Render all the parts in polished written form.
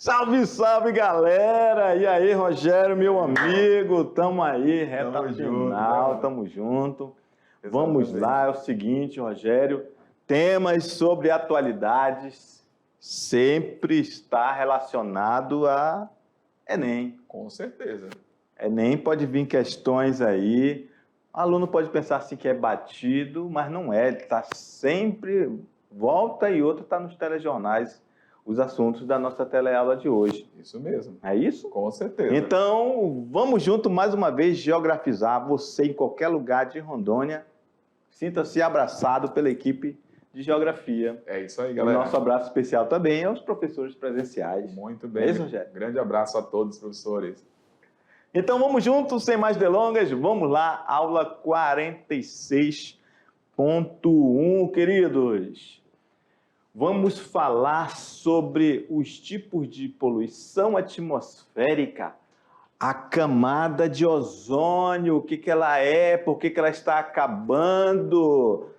Salve, salve, galera! E aí, Rogério, meu amigo, tamo aí, reta final, tamo junto. Vamos lá, é o seguinte, Rogério, temas sobre atualidades sempre está relacionado a Enem. Com certeza. Enem pode vir questões aí, o aluno pode pensar assim que é batido, mas não é, ele está sempre, volta e outra está nos telejornais, os assuntos da nossa teleaula de hoje. Isso mesmo. É isso? Com certeza. Então, vamos junto mais uma vez geografizar você em qualquer lugar de Rondônia. Sinta-se abraçado pela equipe de geografia. É isso aí, E galera. nosso abraço especial também aos professores presenciais. Muito bem. É isso, Rogério? Grande abraço a todos, professores. Então vamos juntos, sem mais delongas, vamos lá, aula 46.1, queridos. Vamos falar sobre os tipos de poluição atmosférica, a camada de ozônio, o que ela é, por que ela está acabando.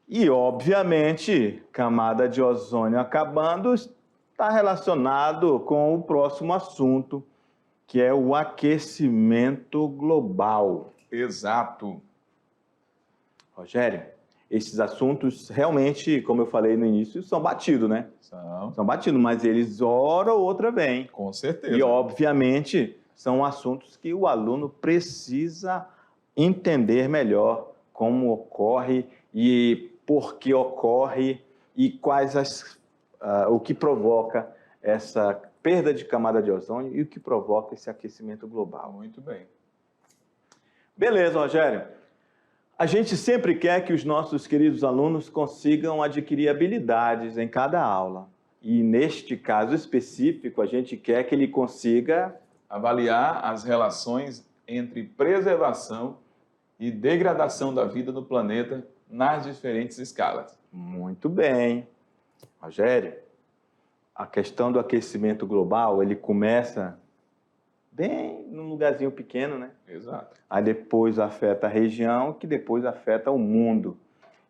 E, obviamente, camada de ozônio acabando está relacionado com o próximo assunto, que é o aquecimento global. Exato. Rogério, esses assuntos realmente, como eu falei no início, são batidos, né? São batidos, mas eles hora ou outra vêm. Com certeza. E, obviamente, são assuntos que o aluno precisa entender melhor como ocorre e por que ocorre e quais o que provoca essa perda de camada de ozônio e o que provoca esse aquecimento global. Muito bem. Beleza, Rogério. A gente sempre quer que os nossos queridos alunos consigam adquirir habilidades em cada aula. E neste caso específico, a gente quer que ele consiga avaliar as relações entre preservação e degradação da vida no planeta nas diferentes escalas. Muito bem. Rogério, a questão do aquecimento global, ele começa bem num lugarzinho pequeno, né? Exato. Aí depois afeta a região, que depois afeta o mundo.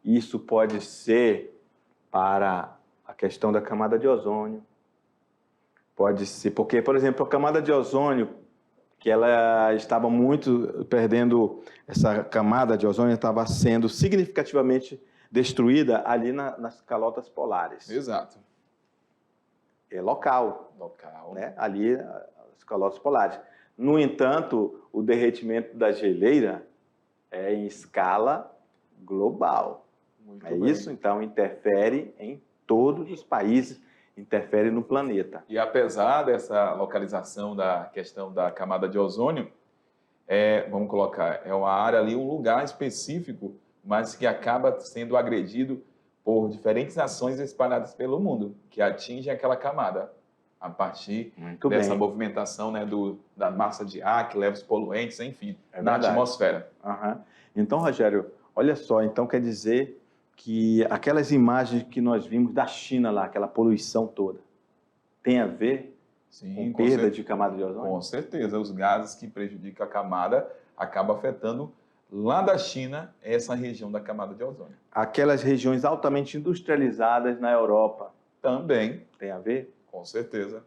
Isso pode ser para a questão da camada de ozônio. Pode ser, porque, por exemplo, a camada de ozônio, que ela estava muito perdendo, essa camada de ozônio estava sendo significativamente destruída ali nas calotas polares. Exato. É local. Local. Né? Ali, as calotas polares. No entanto, o derretimento da geleira é em escala global. Muito é bem. Isso? Então, interfere em todos os países, interfere no planeta. E apesar dessa localização da questão da camada de ozônio, vamos colocar, é uma área ali, um lugar específico, mas que acaba sendo agredido por diferentes ações espalhadas pelo mundo, que atingem aquela camada, a partir dessa movimentação, né, da massa de ar, que leva os poluentes, enfim, na atmosfera. Uhum. Então, Rogério, olha só, então quer dizer que aquelas imagens que nós vimos da China lá, aquela poluição toda, tem a ver com perda de camada de ozônio? Com certeza, os gases que prejudicam a camada acabam afetando lá da China essa região da camada de ozônio. Aquelas regiões altamente industrializadas na Europa também tem a ver? Com certeza.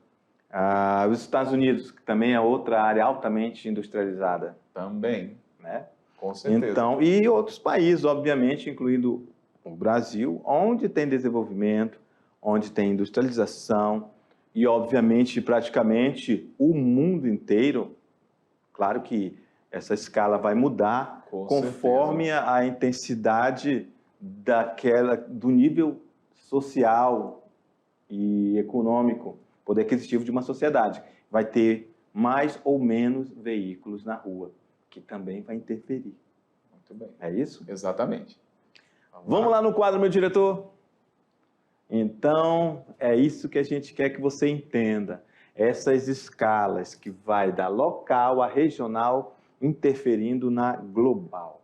Os Estados Unidos, que também é outra área altamente industrializada. Também. Né? Com certeza. Então, e outros países, obviamente, incluindo o Brasil, onde tem desenvolvimento, onde tem industrialização e, obviamente, praticamente o mundo inteiro. Claro que essa escala vai mudar conforme a intensidade do nível social e econômico, poder aquisitivo de uma sociedade. Vai ter mais ou menos veículos na rua, que também vai interferir. Muito bem. É isso? Exatamente. Vamos lá no quadro, meu diretor? Então, é isso que a gente quer que você entenda. Essas escalas que vai da local a regional, interferindo na global.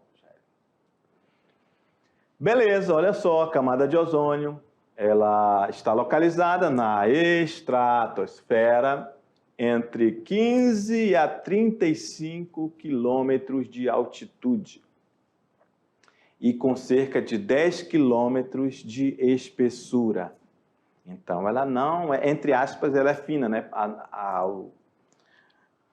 Beleza, olha só, a camada de ozônio, ela está localizada na estratosfera, entre 15 a 35 quilômetros de altitude e com cerca de 10 quilômetros de espessura. Então, ela não, entre aspas, ela é fina, né?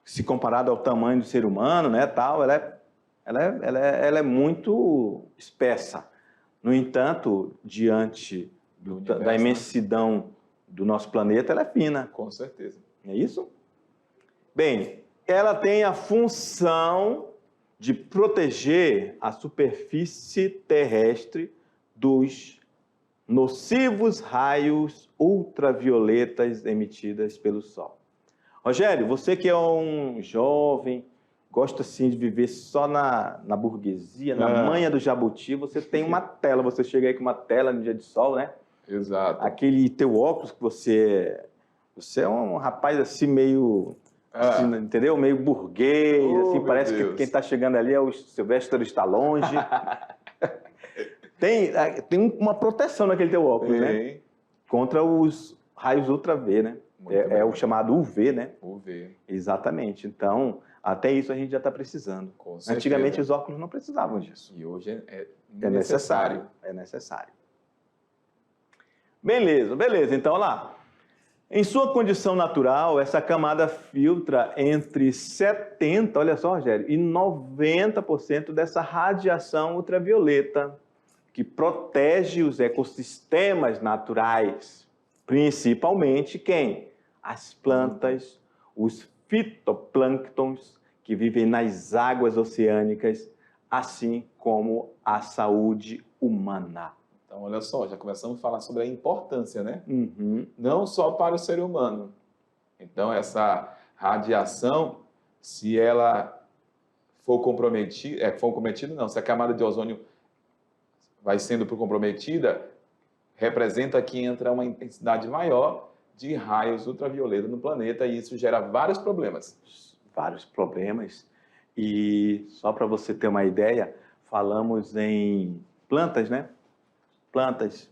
Se comparado ao tamanho do ser humano, né, tal, ela é muito espessa. No entanto, diante universo, da imensidão do nosso planeta, ela é fina. Com certeza. É isso? Bem, ela tem a função de proteger a superfície terrestre dos nocivos raios ultravioletas emitidas pelo Sol. Rogério, você que é um jovem, gosta assim de viver só na burguesia, na manha do jabuti, você tem uma tela, você chega aí com uma tela no dia de sol, né? Exato. Aquele teu óculos que você é um rapaz assim meio, assim, entendeu? Meio burguês, assim, parece que quem está chegando ali é o Sylvester Stallone. Tem uma proteção naquele teu óculos, né? Contra os raios UV, né? É o chamado UV, né? UV. Exatamente. Então, até isso a gente já está precisando. Com certeza. Antigamente os óculos não precisavam disso. E hoje é necessário. É necessário. Beleza. Então, olha lá. Em sua condição natural, essa camada filtra entre 70%, olha só, Rogério, e 90% dessa radiação ultravioleta, que protege os ecossistemas naturais, principalmente quem? As plantas, os fitoplânctons que vivem nas águas oceânicas, assim como a saúde humana. Então, olha só, já começamos a falar sobre a importância, né? Uhum. Não só para o ser humano. Então, essa radiação, se ela for comprometida, não, se a camada de ozônio vai sendo comprometida, representa que entra uma intensidade maior de raios ultravioleta no planeta e isso gera vários problemas. Vários problemas. E só para você ter uma ideia, falamos em plantas, né? Plantas.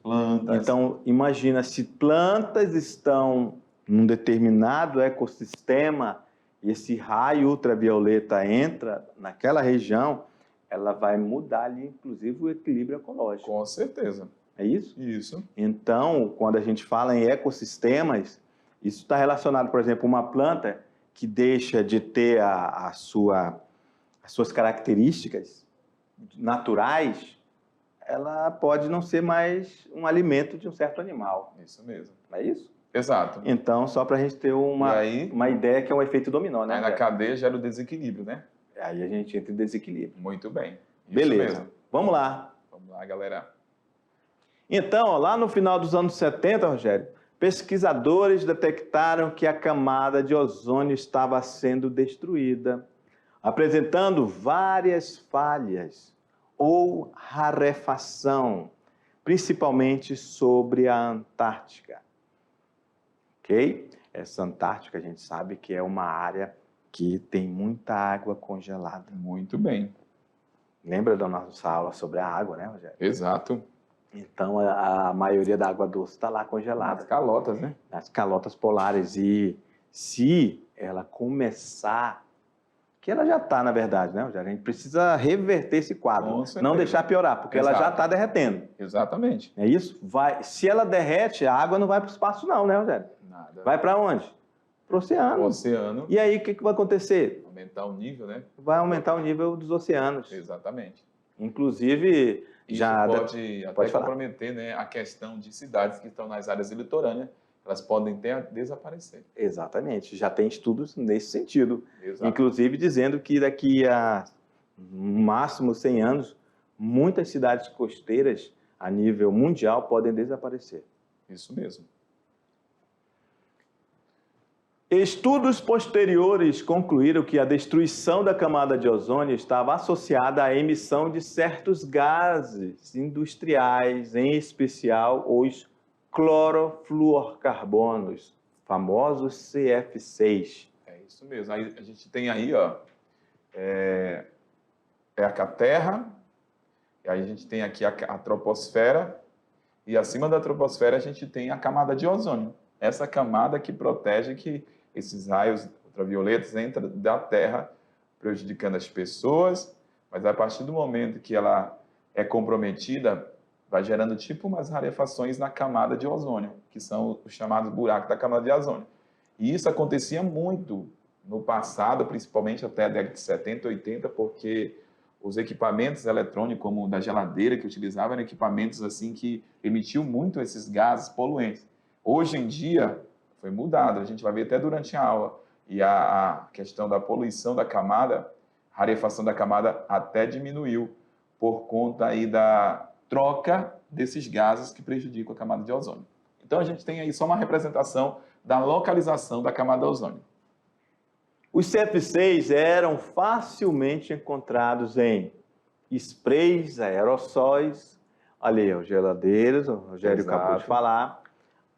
Então, imagina, se plantas estão num determinado ecossistema e esse raio ultravioleta entra naquela região, ela vai mudar ali, inclusive, o equilíbrio ecológico. Com certeza. É isso? Isso. Então, quando a gente fala em ecossistemas, isso está relacionado, por exemplo, uma planta que deixa de ter as suas características naturais, ela pode não ser mais um alimento de um certo animal. Isso mesmo. Não é isso? Exato. Então, só para a gente ter uma ideia que é um efeito dominó, né? Aí na cadeia gera o desequilíbrio, né? Aí a gente entra em desequilíbrio. Muito bem. Isso Beleza. mesmo. Vamos lá. Vamos lá, galera. Então, lá no final dos anos 70, Rogério, pesquisadores detectaram que a camada de ozônio estava sendo destruída, apresentando várias falhas ou rarefação, principalmente sobre a Antártica. Ok? Essa Antártica a gente sabe que é uma área que tem muita água congelada. Muito bem. Lembra da nossa aula sobre a água, né, Rogério? Exato. Então, a maioria da água doce está lá congelada. As calotas, né? As calotas polares. E se ela começar, que ela já está, na verdade, né, Rogério? A gente precisa reverter esse quadro, não deixar piorar, porque ela já está derretendo. Exatamente. É isso? Se ela derrete, a água não vai para o espaço não, né, Rogério? Nada. Vai para onde? Para o oceano. Oceano. E aí, o que vai acontecer? Aumentar o nível, né? Vai aumentar o nível dos oceanos. Exatamente. Inclusive, isso já pode até comprometer, né, a questão de cidades que estão nas áreas litorâneas, elas podem até desaparecer. Exatamente, já tem estudos nesse sentido. Exato. Inclusive dizendo que daqui a no máximo 100 anos, muitas cidades costeiras a nível mundial podem desaparecer. Isso mesmo. Estudos posteriores concluíram que a destruição da camada de ozônio estava associada à emissão de certos gases industriais, em especial os clorofluorcarbonos, famosos CF6. É isso mesmo. Aí, a gente tem aí, ó, a Terra, e aí a gente tem aqui a troposfera, e acima da troposfera a gente tem a camada de ozônio. Essa camada que protege que esses raios ultravioletas entram da Terra, prejudicando as pessoas, mas a partir do momento que ela é comprometida vai gerando tipo umas rarefações na camada de ozônio, que são os chamados buracos da camada de ozônio. E isso acontecia muito no passado, principalmente até a década de 70, 80, porque os equipamentos eletrônicos, como o da geladeira que utilizava, eram equipamentos assim que emitiam muito esses gases poluentes. Hoje em dia, foi mudado, a gente vai ver até durante a aula, e a questão da poluição da camada, rarefação da camada até diminuiu por conta aí da troca desses gases que prejudicam a camada de ozônio. Então a gente tem aí só uma representação da localização da camada de ozônio. Os CFCs eram facilmente encontrados em sprays, aerossóis, ali, ó, geladeiras, o Rogério acabou de falar,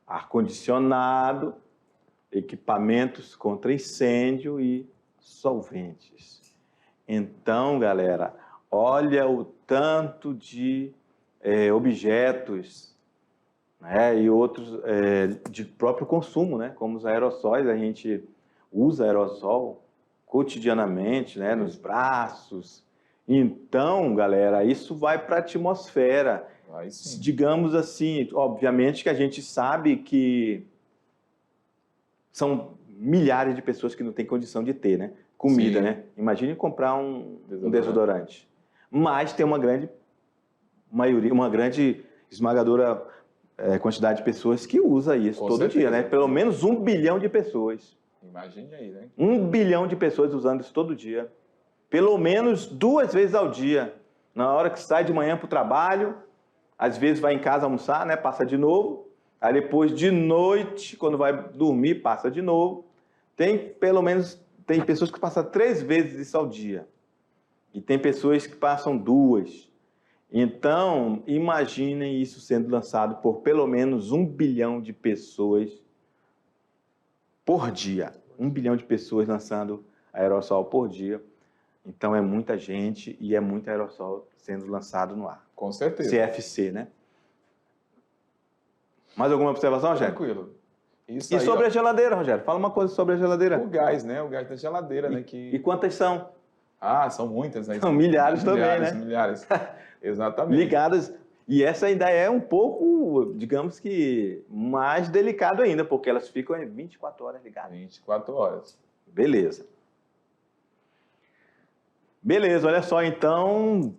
ar-condicionado, equipamentos contra incêndio e solventes. Então, galera, olha o tanto de objetos, né, e outros de próprio consumo, né, como os aerossóis. A gente usa aerossol cotidianamente, né, nos braços. Então, galera, isso vai para a atmosfera. Vai sim. Digamos assim, obviamente que a gente sabe que são milhares de pessoas que não têm condição de ter, né, comida, Sim. né? Imagine comprar um desodorante. Mas tem uma grande maioria, uma grande esmagadora quantidade de pessoas que usa isso Com todo certeza. dia, né? Pelo menos 1 bilhão de pessoas. Imagine aí, né? 1 bilhão de pessoas usando isso todo dia. Pelo menos 2 vezes ao dia. Na hora que sai de manhã para o trabalho, às vezes vai em casa almoçar, né? Passa de novo. Aí depois de noite, quando vai dormir, passa de novo. Tem pessoas que passam 3 vezes isso ao dia. E tem pessoas que passam 2. Então, imaginem isso sendo lançado por pelo menos 1 bilhão de pessoas por dia. 1 bilhão de pessoas lançando aerossol por dia. Então, é muita gente e é muito aerossol sendo lançado no ar. Com certeza. CFC, né? Mais alguma observação, Rogério? Tranquilo. Isso E aí, sobre a geladeira, Rogério? Fala uma coisa sobre a geladeira. o gás, né? O gás da geladeira, né? E quantas são? Ah, são muitas, né? São milhares também, né? Milhares. Exatamente. Ligadas. E essa ainda é um pouco, digamos que, mais delicado ainda, porque elas ficam 24 horas ligadas. 24 horas. Beleza. Beleza, olha só, então,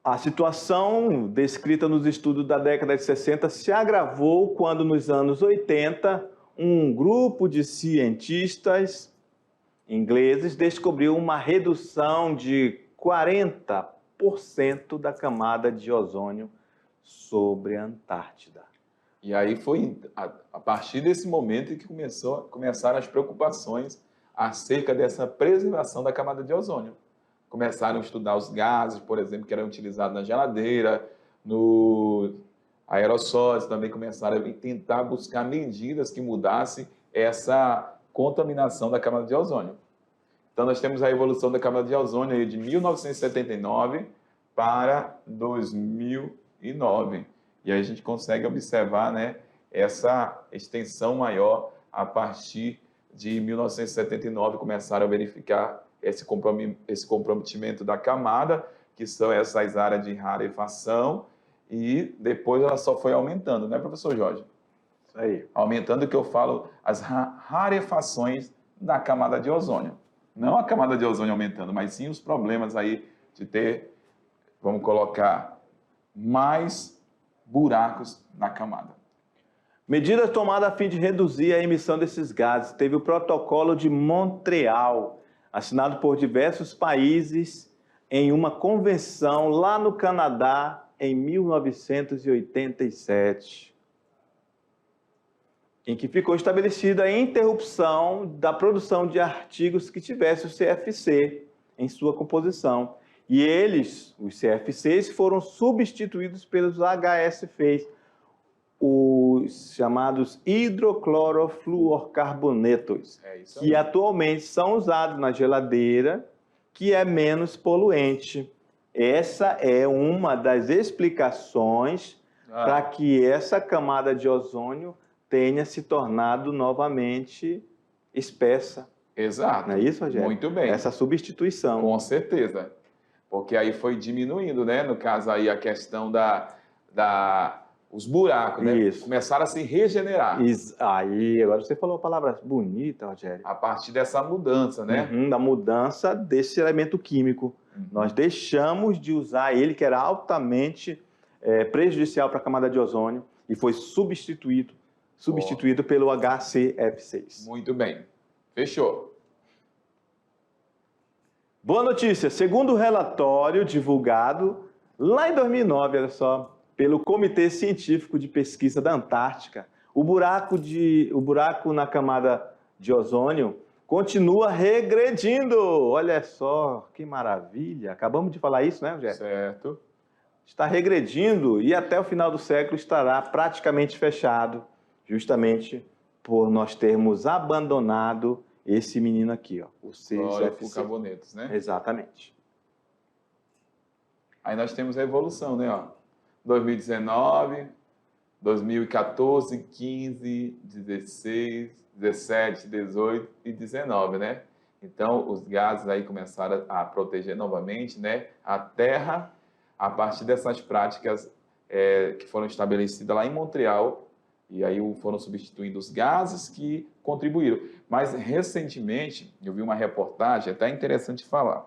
a situação descrita nos estudos da década de 60 se agravou quando, nos anos 80, um grupo de cientistas ingleses descobriu uma redução de 40% da camada de ozônio sobre a Antártida. E aí foi a partir desse momento que começaram as preocupações acerca dessa preservação da camada de ozônio. Começaram a estudar os gases, por exemplo, que eram utilizados na geladeira, no aerossóis, também começaram a tentar buscar medidas que mudassem essa contaminação da camada de ozônio. Então, nós temos a evolução da camada de ozônio aí de 1979 para 2009. E aí a gente consegue observar, né, essa extensão maior a partir de 1979, começaram a verificar esse comprometimento da camada, que são essas áreas de rarefação, e depois ela só foi aumentando, né, professor Jorge? Isso aí. Aumentando, que eu falo, as rarefações da camada de ozônio. Não a camada de ozônio aumentando, mas sim os problemas aí de ter, vamos colocar, mais buracos na camada. Medidas tomadas a fim de reduzir a emissão desses gases. Teve o Protocolo de Montreal, assinado por diversos países em uma convenção lá no Canadá em 1987, em que ficou estabelecida a interrupção da produção de artigos que tivessem o CFC em sua composição. E eles, os CFCs, foram substituídos pelos HFCs, os chamados hidroclorofluorcarbonetos, que atualmente são usados na geladeira, que é menos poluente. Essa é uma das explicações para que essa camada de ozônio tenha se tornado novamente espessa. Exato. Não é isso, Rogério? Muito bem. Essa substituição. Com certeza. Porque aí foi diminuindo, né? No caso aí a questão os buracos, né? Isso. Começaram a se regenerar Aí, agora você falou palavras bonitas, Rogério. a partir dessa mudança, né? Da mudança desse elemento químico. Uhum. Nós deixamos de usar ele, que era altamente prejudicial para a camada de ozônio, e foi substituído pelo HCF6. Muito bem. Fechou. Boa notícia! Segundo o relatório divulgado lá em 2009, olha só, pelo Comitê Científico de Pesquisa da Antártica, o buraco na camada de ozônio continua regredindo. Olha só, que maravilha! Acabamos de falar isso, né, Rogério? Certo. Está regredindo e até o final do século estará praticamente fechado, justamente por nós termos abandonado esse menino aqui, ó, o Clorofluorcarbonetos, né? Exatamente. Aí nós temos a evolução, né? Ó, 2019, 2014, 15, 16, 17, 18 e 19, né? Então, os gases aí começaram a proteger novamente, né? A Terra, a partir dessas práticas que foram estabelecidas lá em Montreal, e aí foram substituindo os gases que contribuíram. Mas, recentemente, eu vi uma reportagem, até interessante falar,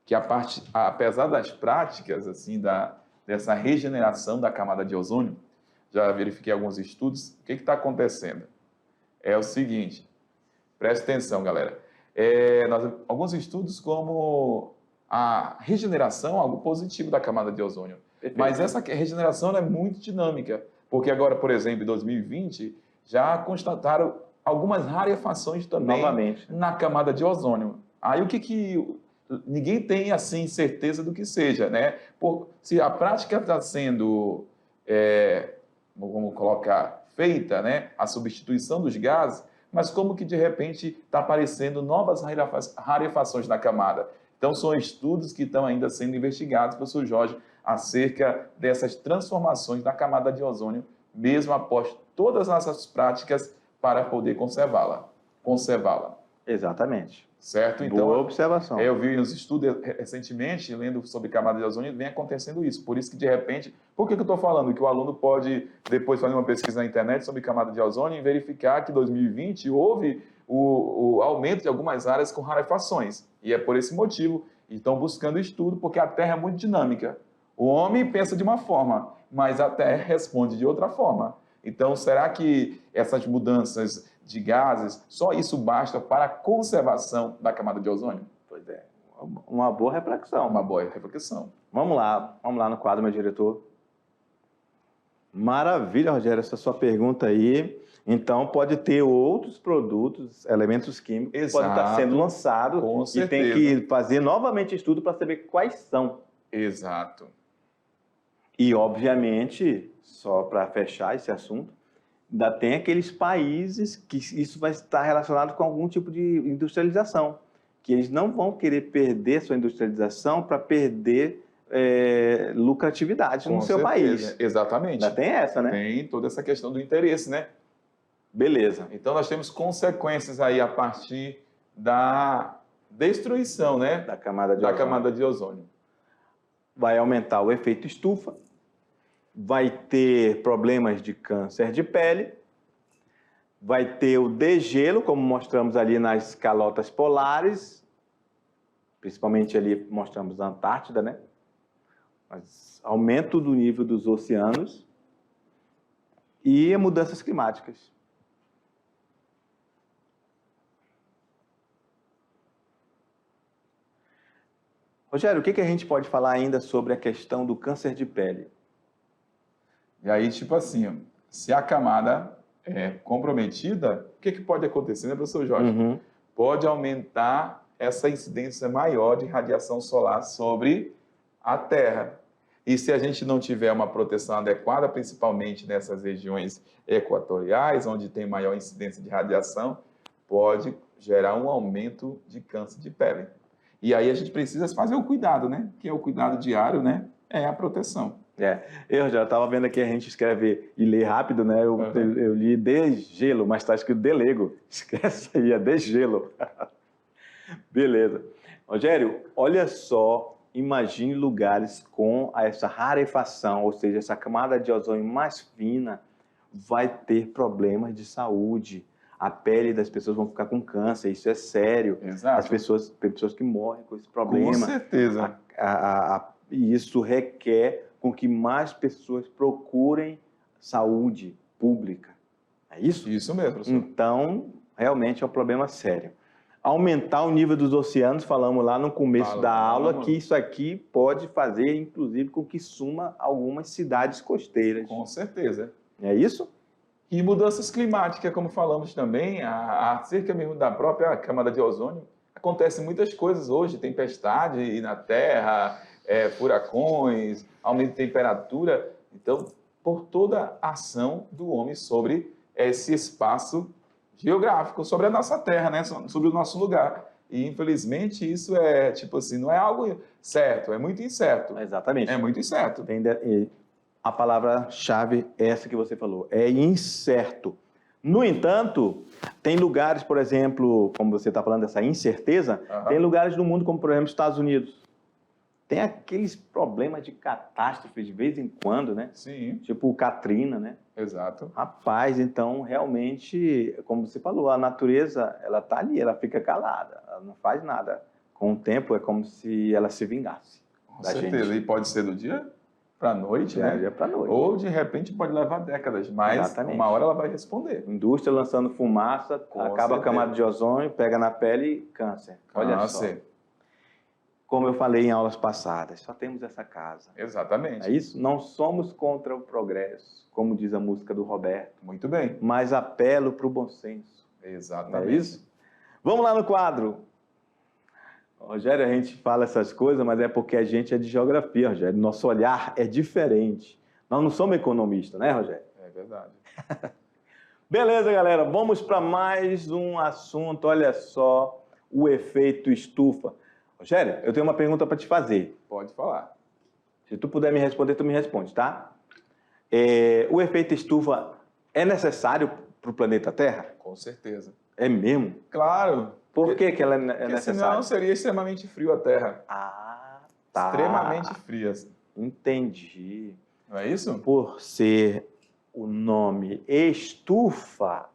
que apesar das práticas, assim, dessa regeneração da camada de ozônio, já verifiquei alguns estudos, o que está acontecendo? É o seguinte, preste atenção, galera. Alguns estudos como a regeneração, algo positivo da camada de ozônio. Perfeito. Mas essa regeneração é muito dinâmica, porque agora, por exemplo, em 2020, já constataram algumas rarefações também novamente na camada de ozônio. Aí o que ninguém tem assim certeza do que seja, né? Se a prática está sendo, vamos colocar, feita, né? A substituição dos gases, mas como que de repente está aparecendo novas rarefações na camada? Então são estudos que estão ainda sendo investigados, professor Jorge, acerca dessas transformações na camada de ozônio, mesmo após todas essas práticas para poder conservá-la. Exatamente. Certo? Então, boa observação. Eu vi uns estudos recentemente, lendo sobre camada de ozônio, vem acontecendo isso. Por isso que, de repente, por que eu estou falando? Que o aluno pode, depois, fazer uma pesquisa na internet sobre camada de ozônio e verificar que em 2020 houve o aumento de algumas áreas com rarefações. E é por esse motivo que estão buscando estudo, porque a Terra é muito dinâmica. O homem pensa de uma forma, mas a Terra responde de outra forma. Então, será que essas mudanças de gases, só isso basta para a conservação da camada de ozônio? Pois é, uma boa reflexão. Uma boa reflexão. Vamos lá no quadro, meu diretor. Maravilha, Rogério, essa sua pergunta aí. Então, pode ter outros produtos, elementos químicos, que podem estar sendo lançados. Com certeza. E tem que fazer novamente estudo para saber quais são. Exato. E, obviamente, só para fechar esse assunto, ainda tem aqueles países que isso vai estar relacionado com algum tipo de industrialização, que eles não vão querer perder sua industrialização para perder lucratividade no seu país. Exatamente. Ainda tem essa, né? Tem toda essa questão do interesse, né? Beleza. Então, nós temos consequências aí a partir da destruição, né? Da camada de ozônio. Vai aumentar o efeito estufa, vai ter problemas de câncer de pele, vai ter o degelo, como mostramos ali nas calotas polares, principalmente ali mostramos a Antártida, né? Mas aumento do nível dos oceanos e mudanças climáticas. Rogério, o que a gente pode falar ainda sobre a questão do câncer de pele? E aí, tipo assim, se a camada é comprometida, o que pode acontecer, né, professor Jorge? Uhum. Pode aumentar essa incidência maior de radiação solar sobre a Terra. E se a gente não tiver uma proteção adequada, principalmente nessas regiões equatoriais, onde tem maior incidência de radiação, pode gerar um aumento de câncer de pele. E aí a gente precisa fazer o cuidado, né? Que é o cuidado diário, né? É a proteção. Eu já estava vendo aqui, a gente escreve e lê rápido, né? Eu li degelo, mas está escrito delego. Esquece aí, é degelo. Beleza. Rogério, olha só, imagine lugares com essa rarefação, ou seja, essa camada de ozônio mais fina vai ter problemas de saúde. A pele das pessoas vão ficar com câncer, isso é sério. Exato. Tem pessoas que morrem com esse problema. Com certeza. E isso requer com que mais pessoas procurem saúde pública. É isso? Isso mesmo, professor. Então, realmente é um problema sério. Aumentar o nível dos oceanos, falamos lá no começo da aula, que isso aqui pode fazer, inclusive, com que suma algumas cidades costeiras. Com certeza. É isso? E mudanças climáticas, como falamos também, acerca mesmo da própria camada de ozônio, acontecem muitas coisas hoje, tempestade na Terra, furacões, aumento de temperatura. Então, por toda a ação do homem sobre esse espaço geográfico, sobre a nossa Terra, né? Sobre o nosso lugar. E, infelizmente, isso não é algo certo, é muito incerto. Exatamente. É muito incerto. A palavra-chave é essa que você falou, é incerto. No entanto, tem lugares, por exemplo, como você está falando dessa incerteza, tem lugares no mundo, como por exemplo Estados Unidos. Tem aqueles problemas de catástrofe de vez em quando, né? Sim. Tipo o Katrina, né? Exato. Rapaz, então realmente, como você falou, a natureza, ela está ali, ela fica calada, ela não faz nada. Com o tempo é como se ela se vingasse. Com certeza, e pode ser do dia para a noite, né? Do dia para a noite. Ou de repente pode levar décadas, mas Exatamente. Uma hora ela vai responder. Indústria lançando fumaça, acaba a camada de ozônio, pega na pele, câncer. Olha só. Como eu falei em aulas passadas, só temos essa casa. Exatamente. É isso? Não somos contra o progresso, como diz a música do Roberto. Muito bem. Mas apelo para o bom senso. Exatamente. É isso? Vamos lá no quadro. Rogério, a gente fala essas coisas, mas é porque a gente é de geografia, Rogério. Nosso olhar é diferente. Nós não somos economistas, né, Rogério? É verdade. Beleza, galera. Vamos para mais um assunto. Olha só, o efeito estufa. Rogério, eu tenho uma pergunta para te fazer. Pode falar. Se tu puder me responder, tu me responde, tá? O efeito estufa é necessário para o planeta Terra? Com certeza. É mesmo? Claro. Por que ela é necessária? Senão seria extremamente frio a Terra. Ah, tá. Extremamente fria. Entendi. Não é isso? Por ser o nome estufa,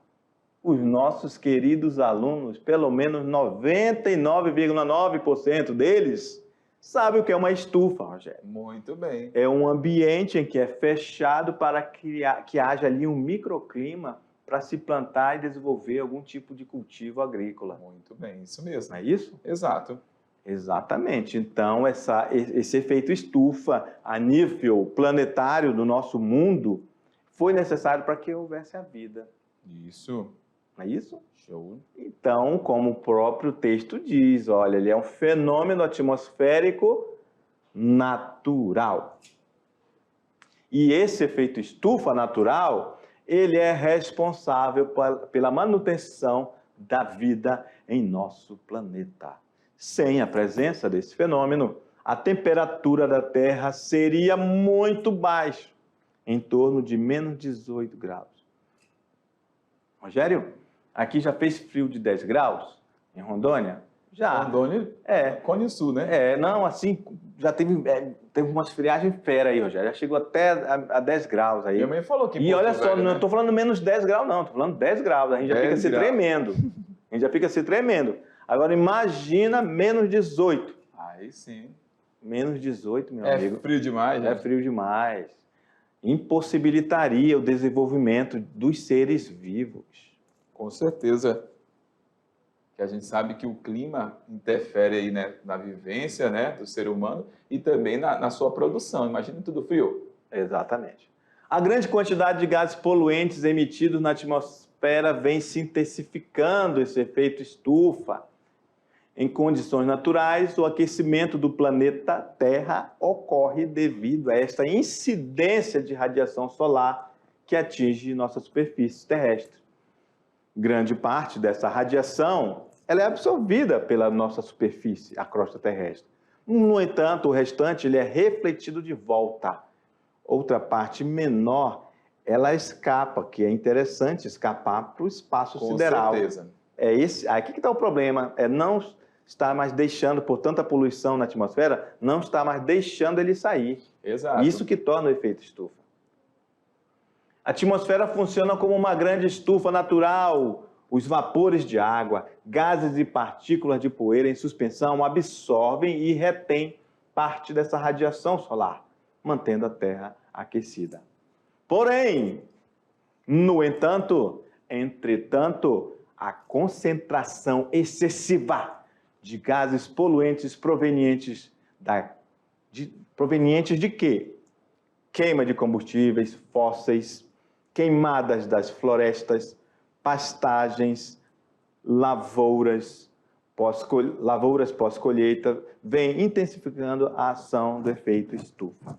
os nossos queridos alunos, pelo menos 99,9% deles, sabem o que é uma estufa, Rogério. Muito bem. É um ambiente em que é fechado para que haja ali um microclima para se plantar e desenvolver algum tipo de cultivo agrícola. Muito bem, isso mesmo. Não é isso? Exato. Exatamente. Então, esse efeito estufa a nível planetário do nosso mundo foi necessário para que houvesse a vida. Isso. Não é isso? Show. Então, como o próprio texto diz, olha, ele é um fenômeno atmosférico natural. E esse efeito estufa natural, ele é responsável pela manutenção da vida em nosso planeta. Sem a presença desse fenômeno, a temperatura da Terra seria muito baixa, em torno de menos 18 graus. Rogério, aqui já fez frio de 10 graus em Rondônia? Já. Rondônia? Cone Sul, né? Não, assim, já teve umas friagens fera aí, Rogério. Já chegou até a 10 graus aí. Minha mãe falou que... E olha só, não estou falando menos 10 graus, não. Estou falando 10 graus. A gente já fica se tremendo. A gente já fica se tremendo. Agora, imagina menos 18. Aí sim. Menos 18, meu amigo. É frio demais, né? É frio demais. Impossibilitaria o desenvolvimento dos seres vivos. Com certeza. Que a gente sabe que o clima interfere aí, né, na vivência, né, do ser humano e também na sua produção. Imagina tudo frio. Exatamente. A grande quantidade de gases poluentes emitidos na atmosfera vem se intensificando esse efeito estufa. Em condições naturais, o aquecimento do planeta Terra ocorre devido a esta incidência de radiação solar que atinge nossa superfície terrestre. Grande parte dessa radiação ela é absorvida pela nossa superfície, a crosta terrestre. No entanto, o restante ele é refletido de volta. Outra parte menor, ela escapa, que é interessante escapar para o espaço sideral. Com certeza. Aqui que está o problema, é não está mais deixando, por tanta poluição na atmosfera, não está mais deixando ele sair. Exato. Isso que torna o efeito estufa. A atmosfera funciona como uma grande estufa natural. Os vapores de água, gases e partículas de poeira em suspensão absorvem e retêm parte dessa radiação solar, mantendo a Terra aquecida. Porém, no entanto, entretanto, a concentração excessiva de gases poluentes provenientes de quê? Queima de combustíveis fósseis, queimadas das florestas, pastagens, lavouras pós-colheita, vem intensificando a ação do efeito estufa.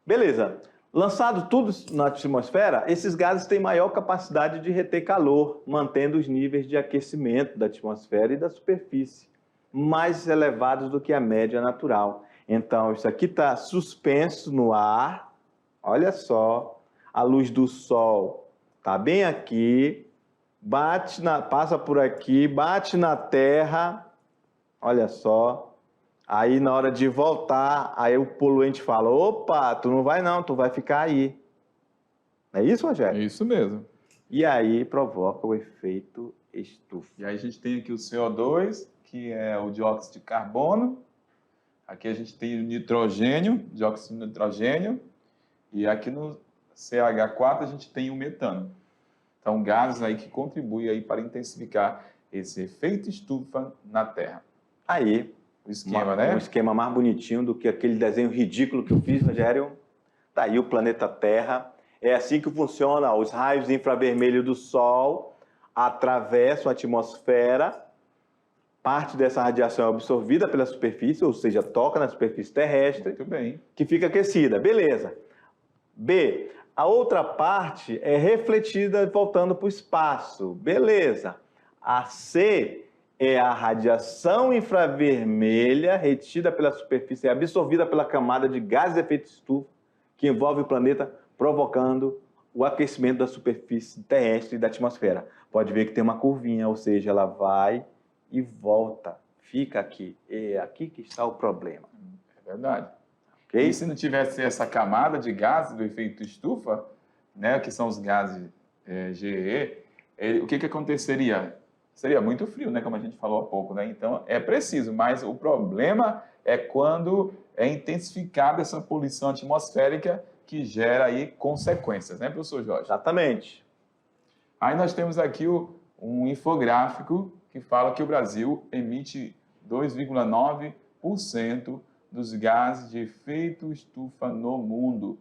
Beleza. Lançado tudo na atmosfera, esses gases têm maior capacidade de reter calor, mantendo os níveis de aquecimento da atmosfera e da superfície mais elevados do que a média natural. Então, isso aqui está suspenso no ar. Olha só, a luz do sol está bem aqui, passa por aqui, bate na Terra. Olha só. Aí, na hora de voltar, aí o poluente fala, opa, tu não vai não, tu vai ficar aí. É isso, Rogério? É isso mesmo. E aí provoca o efeito estufa. E aí a gente tem aqui o CO2, que é o dióxido de carbono. Aqui a gente tem o nitrogênio, dióxido de nitrogênio. E aqui no CH4 a gente tem o metano. Então, gases aí que contribuem aí para intensificar esse efeito estufa na Terra. Aí, O esquema, né? um esquema mais bonitinho do que aquele desenho ridículo que eu fiz, Rogério. Tá aí o planeta Terra. É assim que funciona. Os raios infravermelhos do Sol atravessam a atmosfera. Parte dessa radiação é absorvida pela superfície, ou seja, toca na superfície terrestre, Muito bem. que fica aquecida. Beleza. B, a outra parte é refletida voltando para o espaço. Beleza. A C é a radiação infravermelha retida pela superfície e absorvida pela camada de gases de efeito estufa que envolve o planeta, provocando o aquecimento da superfície terrestre e da atmosfera. Pode ver que tem uma curvinha, ou seja, ela vai e volta. Fica aqui. É aqui que está o problema. É verdade. Okay? E se não tivesse essa camada de gases do efeito estufa, né, que são os gases GE, o que aconteceria? Seria muito frio, né, como a gente falou há pouco, né? Então, é preciso, mas o problema é quando é intensificada essa poluição atmosférica que gera aí consequências, né, professor Jorge? Exatamente. Aí nós temos aqui um infográfico que fala que o Brasil emite 2,9% dos gases de efeito estufa no mundo.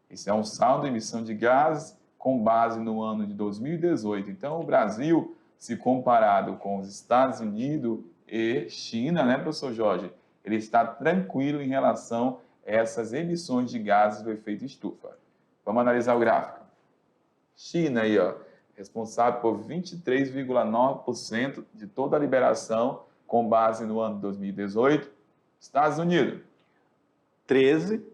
Isso é um saldo de emissão de gases com base no ano de 2018. Então, o Brasil, se comparado com os Estados Unidos e China, né, professor Jorge, ele está tranquilo em relação a essas emissões de gases do efeito estufa. Vamos analisar o gráfico. China aí, ó, responsável por 23,9% de toda a liberação com base no ano de 2018. Estados Unidos. 13.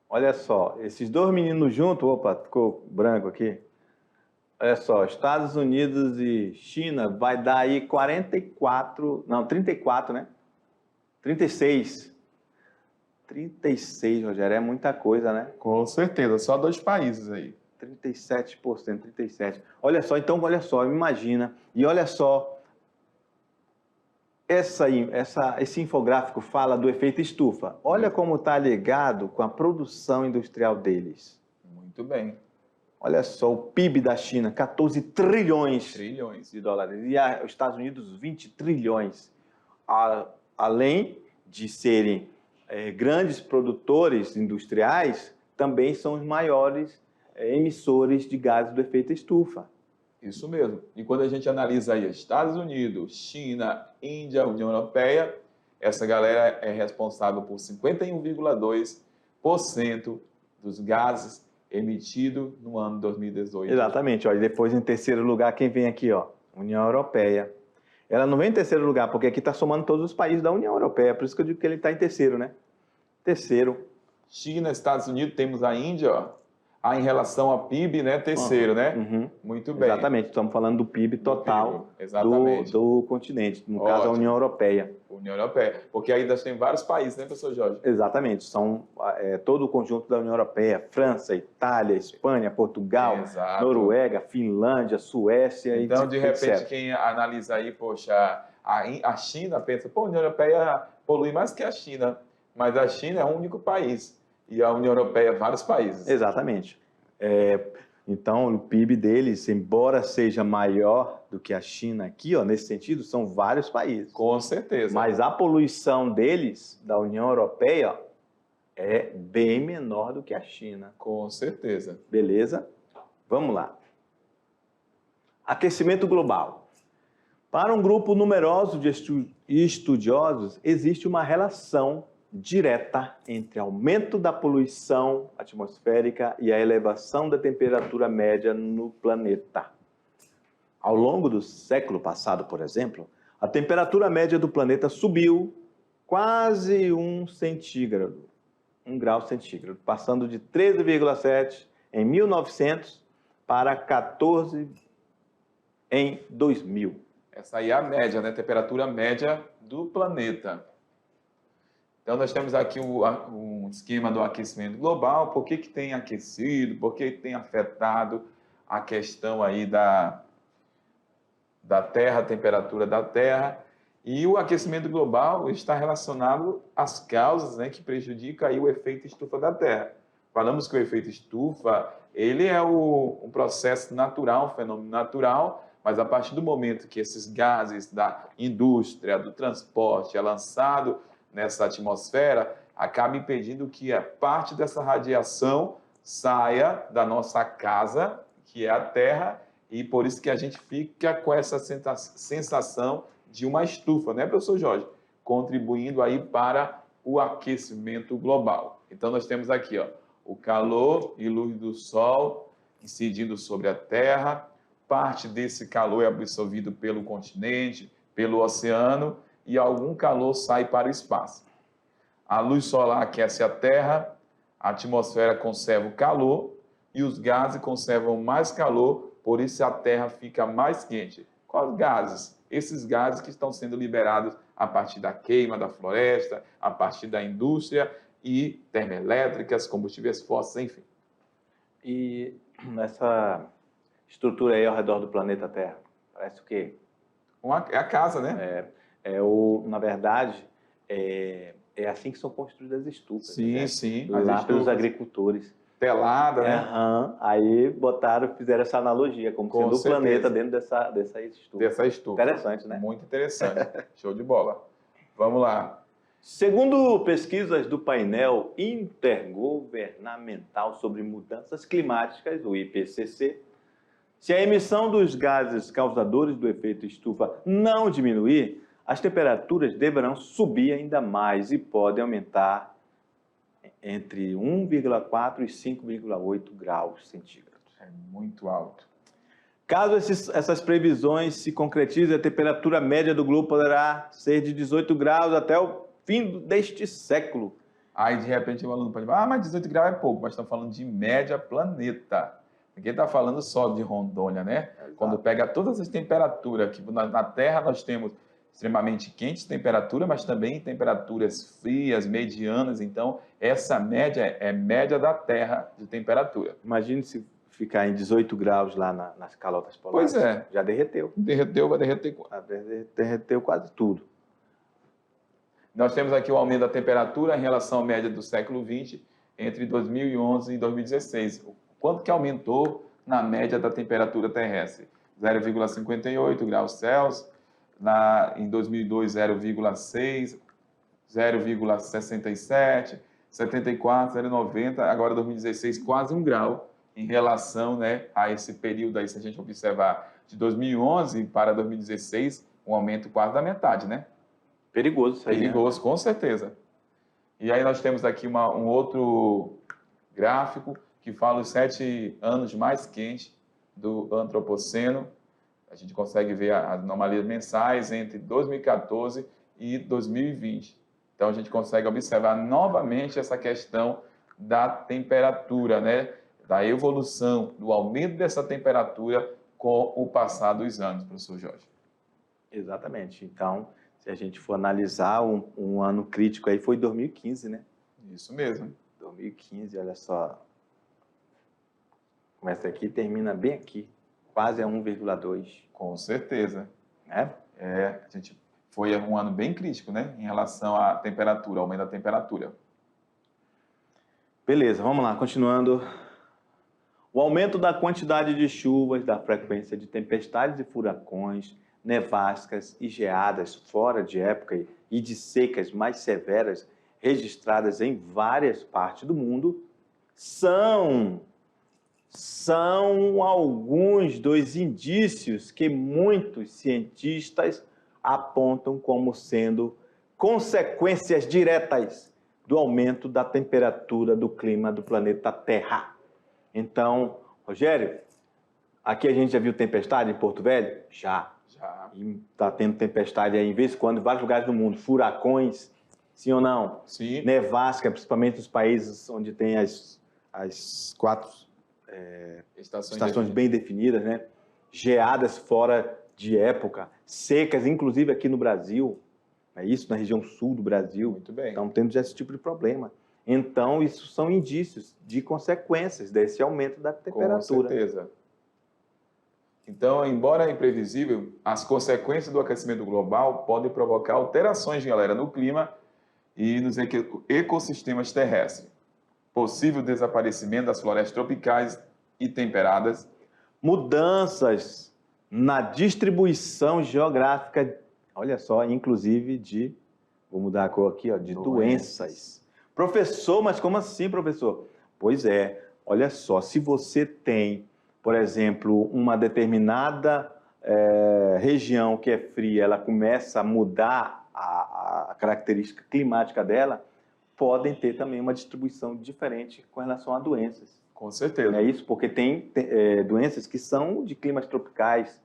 Olha só, esses dois meninos juntos, opa, ficou branco aqui. Olha só, Estados Unidos e China vai dar aí 34, né? 36. 36, Rogério, é muita coisa, né? Com certeza, só 2 países aí. 37%, 37%. Olha só, então, olha só, imagina. E olha só, esse infográfico fala do efeito estufa. Olha como está ligado com a produção industrial deles. Muito bem. Olha só, o PIB da China, 14 trilhões de dólares. E os Estados Unidos, 20 trilhões. Além de serem grandes produtores industriais, também são os maiores emissores de gases do efeito estufa. Isso mesmo. E quando a gente analisa aí Estados Unidos, China, Índia, União Europeia, essa galera é responsável por 51,2% dos gases emitidos no ano 2018. Exatamente. Ó, e depois, em terceiro lugar, quem vem aqui? Ó, União Europeia. Ela não vem em terceiro lugar, porque aqui está somando todos os países da União Europeia. Por isso que eu digo que ele está em terceiro, né? Terceiro. China, Estados Unidos, temos a Índia, ó. em relação ao PIB, né? Terceiro, né? Uhum. Muito bem. Exatamente, estamos falando do PIB total Exatamente. do continente, no caso a União Europeia. União Europeia, porque aí nós temos vários países, né, professor Jorge? Exatamente, são todo o conjunto da União Europeia, França, Itália, Espanha, Portugal, Exato. Noruega, Finlândia, Suécia então, e de repente, etc. quem analisa aí, poxa, a China pensa, pô, a União Europeia polui mais que a China, mas a China é um único país e a União Europeia vários países. Exatamente. Então, o PIB deles, embora seja maior do que a China aqui, ó, nesse sentido, são vários países. Com certeza. Mas a poluição deles, da União Europeia, ó, é bem menor do que a China. Com certeza. Beleza? Vamos lá. Aquecimento global. Para um grupo numeroso de estudiosos, existe uma relação direta entre aumento da poluição atmosférica e a elevação da temperatura média no planeta. Ao longo do século passado, por exemplo, a temperatura média do planeta subiu quase 1 grau centígrado, passando de 13,7 em 1900 para 14 em 2000. Essa aí é a média, né? Temperatura média do planeta. Então, nós temos aqui um esquema do aquecimento global, por que tem aquecido, por que tem afetado a questão aí da Terra, a temperatura da Terra. E o aquecimento global está relacionado às causas, né, que prejudicam aí o efeito estufa da Terra. Falamos que o efeito estufa, ele é um processo natural, um fenômeno natural, mas a partir do momento que esses gases da indústria, do transporte é lançado nessa atmosfera, acaba impedindo que a parte dessa radiação saia da nossa casa, que é a Terra, e por isso que a gente fica com essa sensação de uma estufa, né, professor Jorge? Contribuindo aí para o aquecimento global. Então, nós temos aqui, ó, o calor e luz do Sol incidindo sobre a Terra, parte desse calor é absorvido pelo continente, pelo oceano, e algum calor sai para o espaço. A luz solar aquece a Terra, a atmosfera conserva o calor e os gases conservam mais calor, por isso a Terra fica mais quente. Quais gases? Esses gases que estão sendo liberados a partir da queima da floresta, a partir da indústria e termoelétricas, combustíveis fósseis, enfim. E essa estrutura aí ao redor do planeta Terra, parece o quê? É a casa, né? Na verdade, é assim que são construídas as estufas. Sim, né? sim. Lá pelos agricultores. Telada, né? Aí fizeram essa analogia, como Com sendo certeza. o planeta dentro dessa estufa. Dessa estufa. Interessante, né? Muito interessante. Show de bola. Vamos lá. Segundo pesquisas do painel intergovernamental sobre mudanças climáticas, o IPCC, se a emissão dos gases causadores do efeito estufa não diminuir, as temperaturas deverão subir ainda mais e podem aumentar entre 1,4 e 5,8 graus centígrados. É muito alto. Caso essas previsões se concretizem, a temperatura média do globo poderá ser de 18 graus até o fim deste século. Aí, de repente, o aluno pode falar, mas 18 graus é pouco, mas estamos falando de média planeta. Ninguém está falando só de Rondônia, né? Exato. Quando pega todas as temperaturas, que na Terra nós temos extremamente quentes temperatura, mas também temperaturas frias, medianas. Então, essa média é média da Terra de temperatura. Imagine se ficar em 18 graus lá nas calotas polares. Pois é. Já derreteu. Derreteu, vai derreter. Derreteu quase tudo. Nós temos aqui o aumento da temperatura em relação à média do século XX entre 2011 e 2016. Quanto que aumentou na média da temperatura terrestre? 0,58 graus Celsius, em 2002, 0,6, 0,67, 74, 0,90, agora 2016, quase 1 grau em relação, né, a esse período aí, se a gente observar de 2011 para 2016, um aumento quase da metade, né? Perigoso isso aí. Perigoso, né? Com certeza. E aí nós temos aqui um outro gráfico que fala os 7 anos mais quentes do Antropoceno. A gente consegue ver as anomalias mensais entre 2014 e 2020. Então, a gente consegue observar novamente essa questão da temperatura, né? da evolução, do aumento dessa temperatura com o passar dos anos, professor Jorge. Exatamente. Então, se a gente for analisar um ano crítico aí, foi 2015, né? Isso mesmo. 2015, olha só. Começa aqui e termina bem aqui. Quase a 1,2. Com certeza. Né? Foi um ano bem crítico, né? Em relação à temperatura, aumento da temperatura. Beleza, vamos lá, continuando. O aumento da quantidade de chuvas, da frequência de tempestades e furacões, nevascas e geadas fora de época e de secas mais severas registradas em várias partes do mundo são alguns dos indícios que muitos cientistas apontam como sendo consequências diretas do aumento da temperatura do clima do planeta Terra. Então, Rogério, aqui a gente já viu tempestade em Porto Velho? Já. Está tendo tempestade aí, em vez de quando, em vários lugares do mundo. Furacões, sim ou não? Sim. Nevasca, principalmente nos países onde tem as quatro estações bem definidas, né? Geadas fora de época, secas, inclusive aqui no Brasil, é isso, na região sul do Brasil. Muito bem. Estamos tendo já esse tipo de problema. Então, isso são indícios de consequências desse aumento da temperatura. Com certeza. Então, embora imprevisível, as consequências do aquecimento global podem provocar alterações, galera, no clima e nos ecossistemas terrestres. Possível desaparecimento das florestas tropicais e temperadas. Mudanças na distribuição geográfica, olha só, inclusive vou mudar a cor aqui, ó, de doenças. Professor, mas como assim, professor? Pois é, olha só, se você tem, por exemplo, uma determinada região que é fria, ela começa a mudar a característica climática dela, podem ter também uma distribuição diferente com relação a doenças. Com certeza. Não é isso? Porque tem doenças que são de climas tropicais.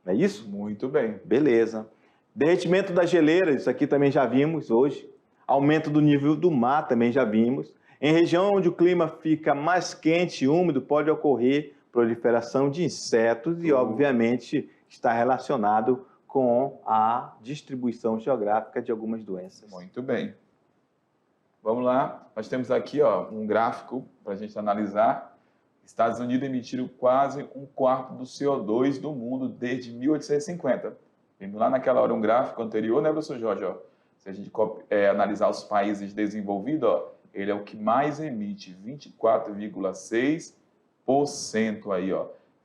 Não é isso? Muito bem. Beleza. Derretimento das geleiras, isso aqui também já vimos hoje. Aumento do nível do mar também já vimos. Em região onde o clima fica mais quente e úmido, pode ocorrer proliferação de insetos e, obviamente, está relacionado com a distribuição geográfica de algumas doenças. Muito bem. Vamos lá, nós temos aqui um gráfico para a gente analisar. Estados Unidos emitiram quase 1/4 do CO2 do mundo desde 1850. Vimos lá naquela hora um gráfico anterior, né, professor Jorge? Se a gente analisar os países desenvolvidos, ele é o que mais emite, 24,6% aí,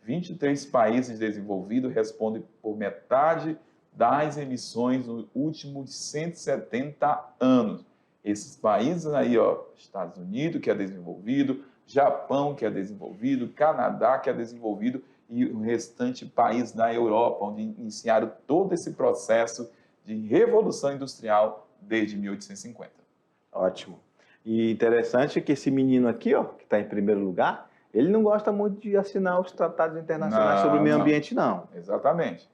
23 países desenvolvidos respondem por metade das emissões nos últimos 170 anos. Esses países aí, Estados Unidos, que é desenvolvido, Japão, que é desenvolvido, Canadá, que é desenvolvido, e o restante país da Europa, onde iniciaram todo esse processo de revolução industrial desde 1850. Ótimo. E interessante que esse menino aqui, que está em primeiro lugar, ele não gosta muito de assinar os tratados internacionais sobre o meio ambiente, não. Exatamente.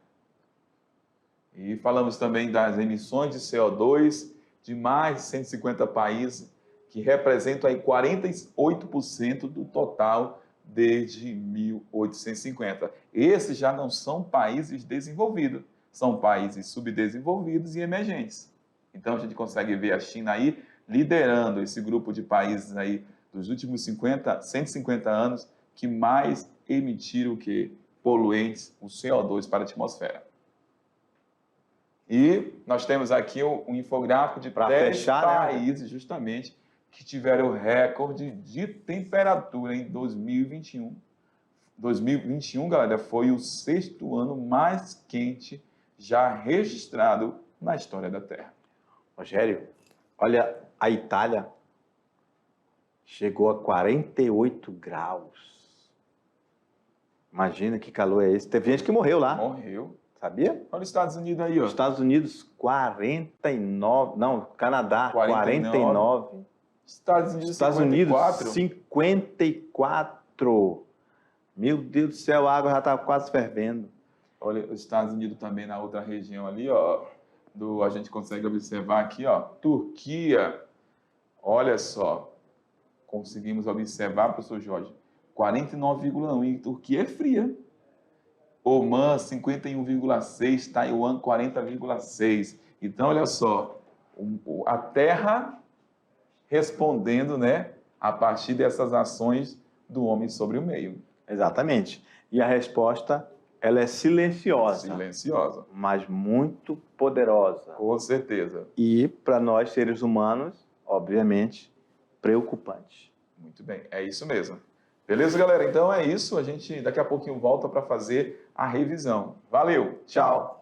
E falamos também das emissões de CO2 de mais de 150 países, que representam aí 48% do total desde 1850. Esses já não são países desenvolvidos, são países subdesenvolvidos e emergentes. Então, a gente consegue ver a China aí liderando esse grupo de países aí dos últimos 150 anos que mais emitiram o quê? Poluentes, o CO2 para a atmosfera. E nós temos aqui um infográfico de 10 países, justamente, que tiveram recorde de temperatura em 2021. 2021, galera, foi o 6º ano mais quente já registrado na história da Terra. Rogério, olha, a Itália chegou a 48 graus. Imagina que calor é esse. Teve gente que morreu lá. Morreu. Sabia? Olha os Estados Unidos aí, Estados Unidos, 49. Não, Canadá, 49. Estados Unidos, 54. Meu Deus do céu, a água já estava quase fervendo. Olha, os Estados Unidos também na outra região ali, a gente consegue observar aqui, Turquia. Olha só, conseguimos observar, professor Jorge, 49,1%. E Turquia é fria. Omã, 51,6%. Taiwan, 40,6%. Então, olha só, a Terra respondendo, né, a partir dessas ações do homem sobre o meio. Exatamente. E a resposta, ela é silenciosa, Silenciosa. mas muito poderosa. Com certeza. E, para nós, seres humanos, obviamente, preocupante. Muito bem, é isso mesmo. Beleza, galera? Então é isso. A gente daqui a pouquinho volta para fazer a revisão. Valeu, tchau!